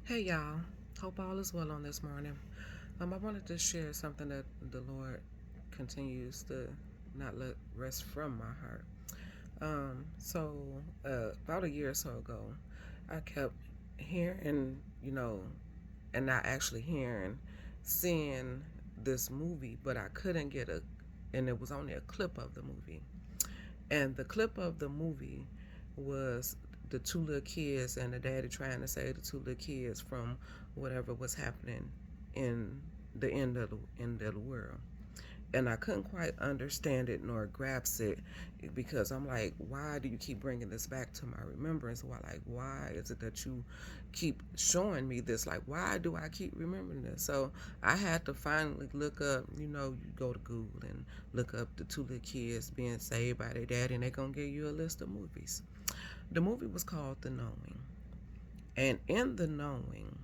Hey y'all, hope all is well on this morning. I wanted to share something that the Lord continues to not let rest from my heart. About a year or so ago, I kept hearing, and not actually hearing, seeing this movie, but I couldn't get and it was only a clip of the movie. And the clip of the movie was the two little kids and the daddy trying to save the two little kids from whatever was happening in the end of the world. And I couldn't quite understand it nor grasp it because I'm like, why do you keep bringing this back to my remembrance? Why is it that you keep showing me this? Like, why do I keep remembering this? So I had to finally look up, you go to Google and look up the two little kids being saved by their daddy, and they're going to give you a list of movies. The movie was called The Knowing. And in The Knowing,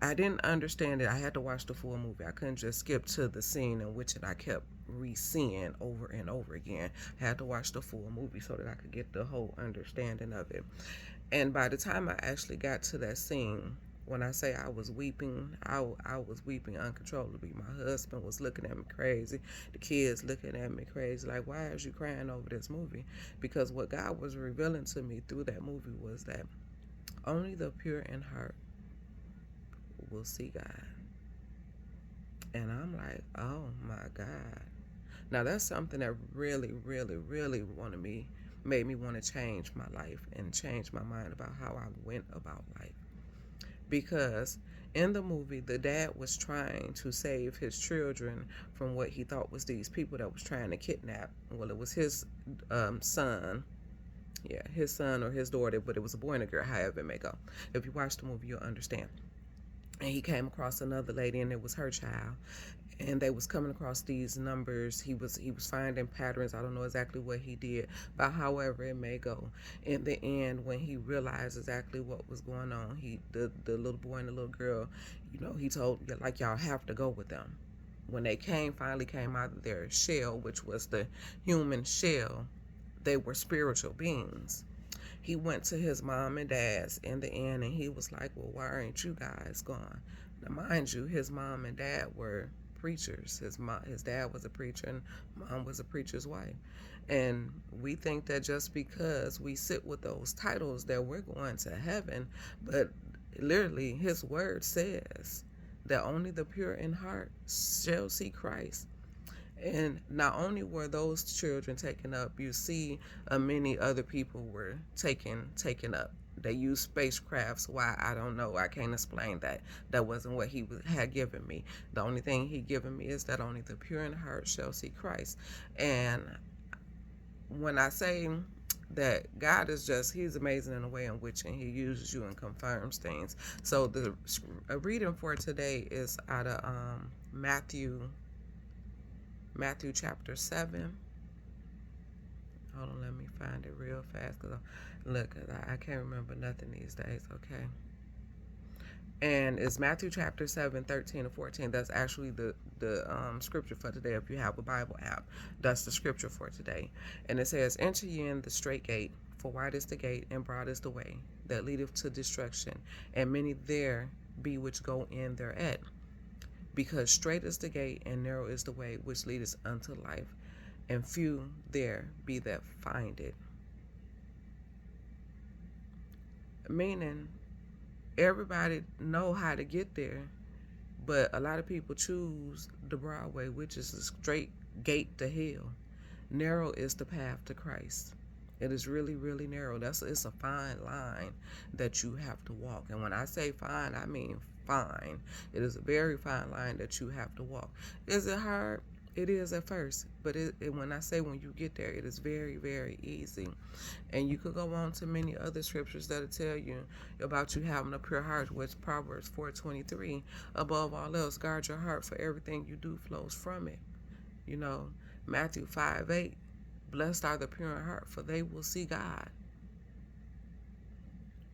I didn't understand it. I had to watch the full movie. I couldn't just skip to the scene in which I kept re-seeing over and over again. I had to watch the full movie so that I could get the whole understanding of it. And by the time I actually got to that scene, when I say I was weeping, I was weeping uncontrollably. My husband was looking at me crazy. The kids looking at me crazy. Like, why is you crying over this movie? Because what God was revealing to me through that movie was that only the pure in heart will see God. And I'm like, oh my God. Now that's something that really, really, really made me want to change my life and change my mind about how I went about life. Because in the movie, the dad was trying to save his children from what he thought was these people that was trying to kidnap. Well, it was his son. Yeah, his son or his daughter, but it was a boy and a girl, however it may go. If you watch the movie, you'll understand. And he came across another lady, and it was her child, and they was coming across these numbers. He was finding patterns. I don't know exactly what he did, but however it may go, in the end, when he realized exactly what was going on, the little boy and the little girl, he told, like, y'all have to go with them. When they finally came out of their shell, which was the human shell, they were spiritual beings. He went to his mom and dad's in the end, and he was like, well, why aren't you guys gone? Now, mind you, his mom and dad were preachers. His dad was a preacher, and mom was a preacher's wife. And we think that just because we sit with those titles that we're going to heaven, but literally his word says that only the pure in heart shall see Christ. And not only were those children taken up, you see many other people were taken up. They used spacecrafts. Why? I don't know. I can't explain that. That wasn't what he had given me. The only thing he given me is that only the pure in heart shall see Christ. And when I say that God is he's amazing in a way in which he uses you and confirms things. So the reading for today is out of Matthew chapter 7. Hold on, let me find it real fast because I can't remember nothing these days, okay? And it's Matthew chapter 7, 13 and 14. That's actually the scripture for today if you have a Bible app. That's the scripture for today. And it says, enter ye in the straight gate, for wide is the gate and broad is the way that leadeth to destruction, and many there be which go in thereat. Because straight is the gate and narrow is the way which leadeth unto life, and few there be that find it. Meaning, everybody know how to get there, but a lot of people choose the broad way, which is the straight gate to hell. Narrow is the path to Christ. It is really, really narrow. It's a fine line that you have to walk. And when I say fine, I mean fine. It is a very fine line that you have to walk. Is it hard? It is at first, but when I say when you get there, it is very, very easy. And you could go on to many other scriptures that'll tell you about you having a pure heart, which Proverbs 4:23. Above all else, guard your heart, for everything you do flows from it. Matthew 5:8. Blessed are the pure in heart, for they will see God.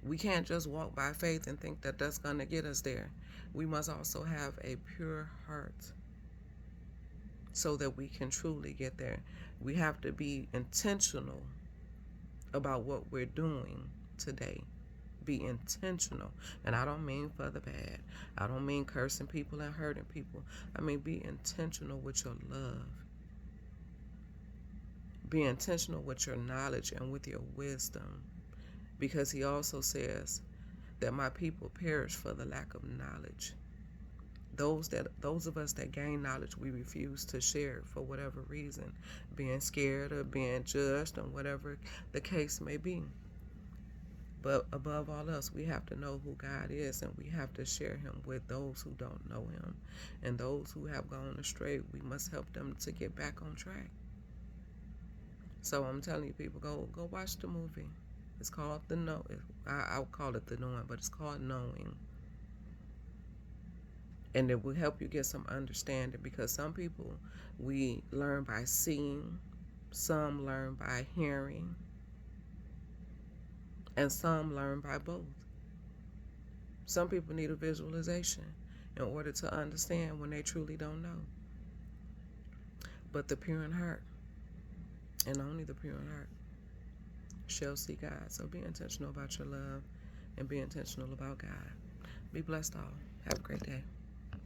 We can't just walk by faith and think that that's going to get us there. We must also have a pure heart so that we can truly get there. We have to be intentional about what we're doing today, be intentional. And I don't mean for the bad. I don't mean cursing people and hurting people. I mean be intentional with your love. Be intentional with your knowledge and with your wisdom. Because he also says that my people perish for the lack of knowledge. Those of us that gain knowledge, we refuse to share it for whatever reason, being scared or being judged or whatever the case may be. But above all else, we have to know who God is, and we have to share him with those who don't know him. And those who have gone astray, we must help them to get back on track. So I'm telling you, people, go watch the movie. It's called The Know. I'll call it The Knowing, but it's called Knowing. And it will help you get some understanding, because some people, we learn by seeing, some learn by hearing, and some learn by both. Some people need a visualization in order to understand when they truly don't know. But the pure in heart, and only the pure in heart, shall see God. So be intentional about your love and be intentional about God. Be blessed all. Have a great day.